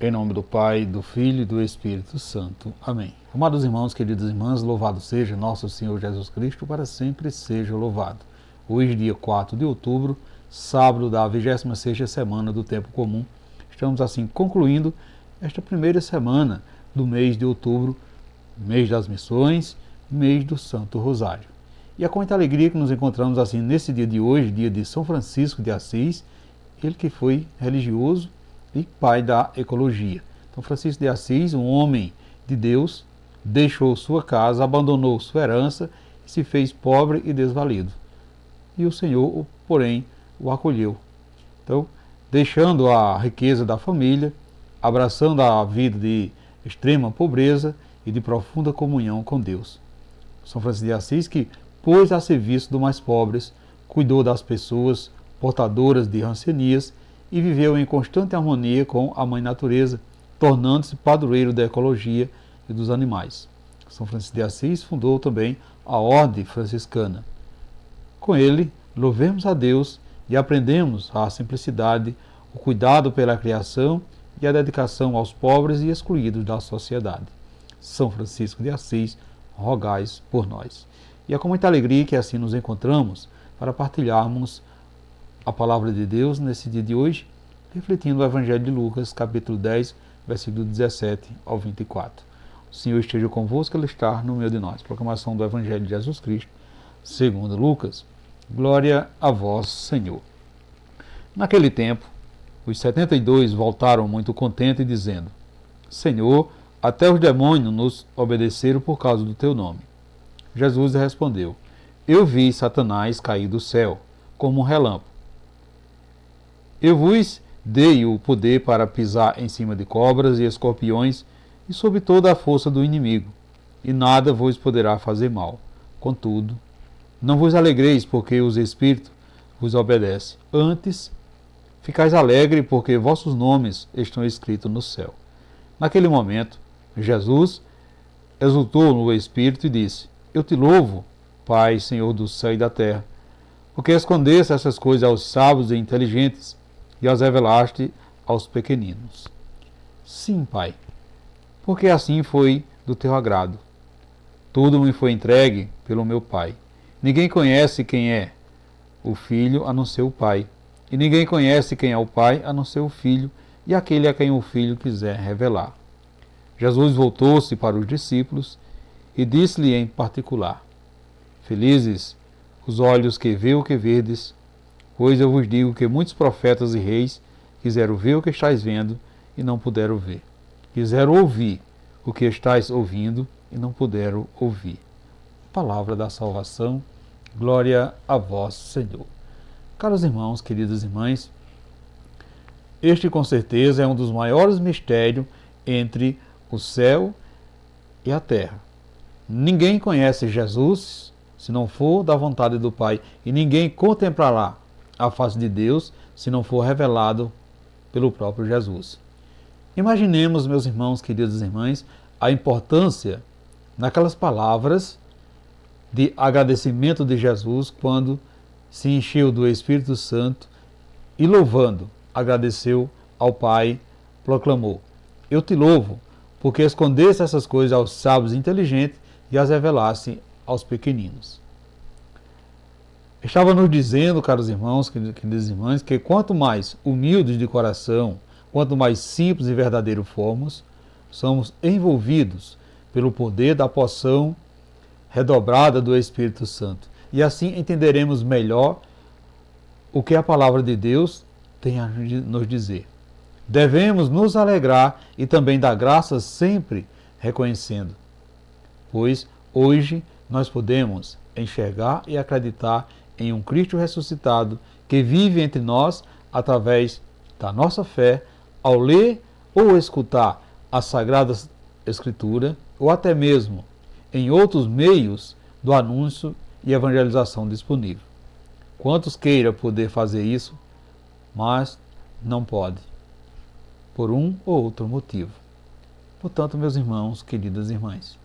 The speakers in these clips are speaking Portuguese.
Em nome do Pai, do Filho e do Espírito Santo. Amém. Amados irmãos, queridas irmãs, louvado seja nosso Senhor Jesus Cristo, para sempre seja louvado. Hoje, dia 4 de outubro, sábado da 26ª semana do Tempo Comum. Estamos assim concluindo esta primeira semana do mês de outubro, mês das missões, mês do Santo Rosário. E é com muita alegria que nos encontramos assim nesse dia de hoje, dia de São Francisco de Assis, ele que foi religioso e pai da ecologia. Então, Francisco de Assis, um homem de Deus, deixou sua casa, abandonou sua herança e se fez pobre e desvalido. E o Senhor, porém, o acolheu. Então, deixando a riqueza da família, abraçando a vida de extrema pobreza e de profunda comunhão com Deus. São Francisco de Assis, que pôs a serviço dos mais pobres, cuidou das pessoas portadoras de rancenias e viveu em constante harmonia com a Mãe Natureza, tornando-se padroeiro da ecologia e dos animais. São Francisco de Assis fundou também a Ordem Franciscana. Com ele, louvemos a Deus e aprendemos a simplicidade, o cuidado pela criação e a dedicação aos pobres e excluídos da sociedade. São Francisco de Assis, rogais por nós. E é com muita alegria que assim nos encontramos para partilharmos a palavra de Deus nesse dia de hoje, refletindo o Evangelho de Lucas, capítulo 10, versículo 17 ao 24. O Senhor esteja convosco, Ele está no meio de nós. Proclamação do Evangelho de Jesus Cristo, segundo Lucas. Glória a vós, Senhor. Naquele tempo, os 72 voltaram muito contentes, dizendo: Senhor, até os demônios nos obedeceram por causa do teu nome. Jesus respondeu: Eu vi Satanás cair do céu, como um relâmpago. Eu vos dei o poder para pisar em cima de cobras e escorpiões e sobre toda a força do inimigo, e nada vos poderá fazer mal. Contudo, não vos alegreis porque os espíritos vos obedecem. Antes, ficais alegres porque vossos nomes estão escritos no céu. Naquele momento, Jesus exultou no Espírito e disse: Eu te louvo, Pai, Senhor do céu e da terra, porque escondeste essas coisas aos sábios e inteligentes e as revelaste aos pequeninos. Sim, Pai, porque assim foi do teu agrado. Tudo me foi entregue pelo meu Pai. Ninguém conhece quem é o Filho a não ser o Pai, e ninguém conhece quem é o Pai a não ser o Filho e aquele a quem o Filho quiser revelar. Jesus voltou-se para os discípulos e disse-lhe em particular: Felizes os olhos que vê o que vedes, pois eu vos digo que muitos profetas e reis quiseram ver o que estáis vendo e não puderam ver. Quiseram ouvir o que estáis ouvindo e não puderam ouvir. Palavra da salvação, glória a vós, Senhor. Caros irmãos, queridas irmãs, este com certeza é um dos maiores mistérios entre o céu e a terra. Ninguém conhece Jesus se não for da vontade do Pai, e ninguém contemplará a face de Deus se não for revelado pelo próprio Jesus. Imaginemos, meus irmãos, queridas irmãs, a importância naquelas palavras de agradecimento de Jesus quando se encheu do Espírito Santo e louvando, agradeceu ao Pai, proclamou: Eu te louvo, porque escondeste essas coisas aos sábios e inteligentes e as revelaste aos pequeninos. Estava nos dizendo, caros irmãos, queridas irmãs, que quanto mais humildes de coração, quanto mais simples e verdadeiros formos, somos envolvidos pelo poder da poção redobrada do Espírito Santo. E assim entenderemos melhor o que a palavra de Deus tem a nos dizer. Devemos nos alegrar e também dar graças sempre reconhecendo, pois hoje nós podemos enxergar e acreditar em um Cristo ressuscitado que vive entre nós através da nossa fé, ao ler ou escutar a Sagrada Escritura, ou até mesmo em outros meios do anúncio e evangelização disponível. Quantos queiram poder fazer isso, mas não pode, por um ou outro motivo. Portanto, meus irmãos, queridas irmãs,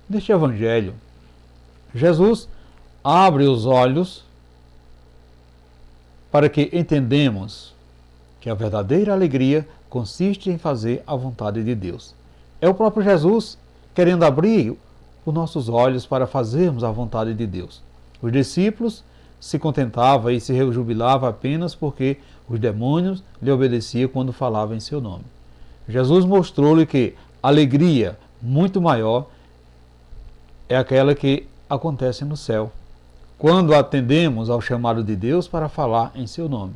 neste Evangelho, Jesus abre os olhos para que entendemos que a verdadeira alegria consiste em fazer a vontade de Deus. É o próprio Jesus querendo abrir os nossos olhos para fazermos a vontade de Deus. Os discípulos se contentavam e se rejubilavam apenas porque os demônios lhe obedeciam quando falavam em seu nome. Jesus mostrou-lhe que a alegria muito maior é aquela que acontece no céu, quando atendemos ao chamado de Deus para falar em seu nome.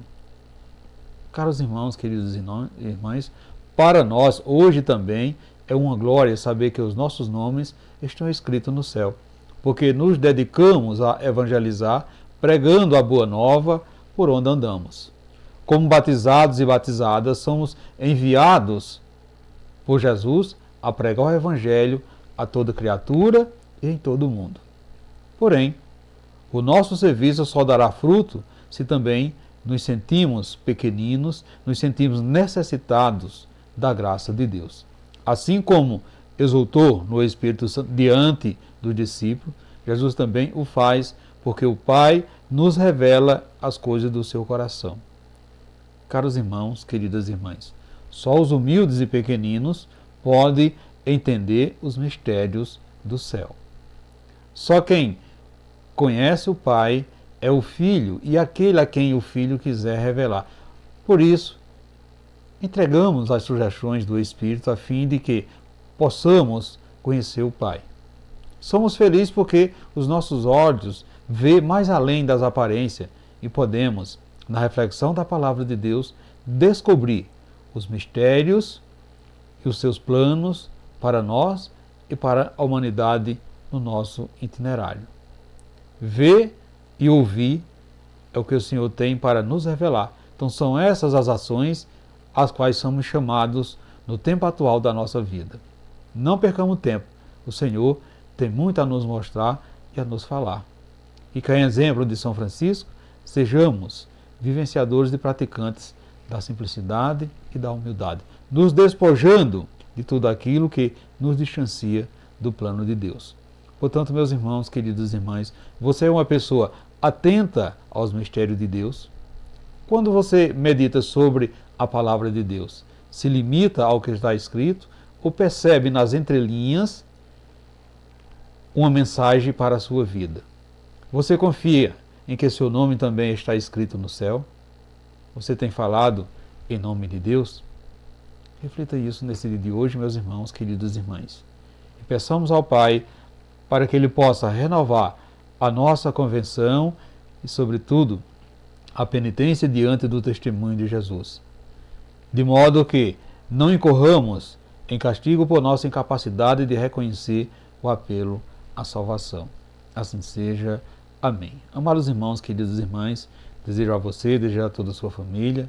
Caros irmãos, queridos irmãs, para nós hoje também é uma glória saber que os nossos nomes estão escritos no céu, porque nos dedicamos a evangelizar, pregando a boa nova por onde andamos. Como batizados e batizadas, somos enviados por Jesus a pregar o evangelho a toda criatura e em todo o mundo. Porém, o nosso serviço só dará fruto se também nos sentimos pequeninos, nos sentimos necessitados da graça de Deus. Assim como exultou no Espírito Santo diante do discípulo, Jesus também o faz, porque o Pai nos revela as coisas do seu coração. Caros irmãos, queridas irmãs, só os humildes e pequeninos podem entender os mistérios do céu. Só quem conhece o Pai é o Filho e aquele a quem o Filho quiser revelar. Por isso, entregamos as sugestões do Espírito a fim de que possamos conhecer o Pai. Somos felizes porque os nossos olhos vê mais além das aparências e podemos, na reflexão da palavra de Deus, descobrir os mistérios e os seus planos para nós e para a humanidade no nosso itinerário. Ver e ouvir é o que o Senhor tem para nos revelar. Então são essas as ações às quais somos chamados no tempo atual da nossa vida. Não percamos tempo. O Senhor tem muito a nos mostrar e a nos falar. E que, em exemplo de São Francisco, sejamos vivenciadores e praticantes da simplicidade e da humildade, nos despojando de tudo aquilo que nos distancia do plano de Deus. Portanto, meus irmãos, queridas irmãs, você é uma pessoa atenta aos mistérios de Deus? Quando você medita sobre a palavra de Deus, se limita ao que está escrito ou percebe nas entrelinhas uma mensagem para a sua vida? Você confia em que seu nome também está escrito no céu? Você tem falado em nome de Deus? Reflita isso nesse dia de hoje, meus irmãos, queridas irmãs. E peçamos ao Pai para que Ele possa renovar a nossa convenção e, sobretudo, a penitência diante do testemunho de Jesus. De modo que não incorramos em castigo por nossa incapacidade de reconhecer o apelo à salvação. Assim seja. Amém. Amados irmãos, queridas irmãs, desejo a você, desejo a toda a sua família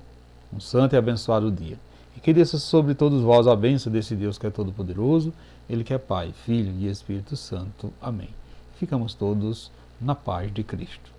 um santo e abençoado dia. E que desça sobre todos vós a bênção desse Deus que é todo-poderoso, Ele que é Pai, Filho e Espírito Santo. Amém. Ficamos todos na paz de Cristo.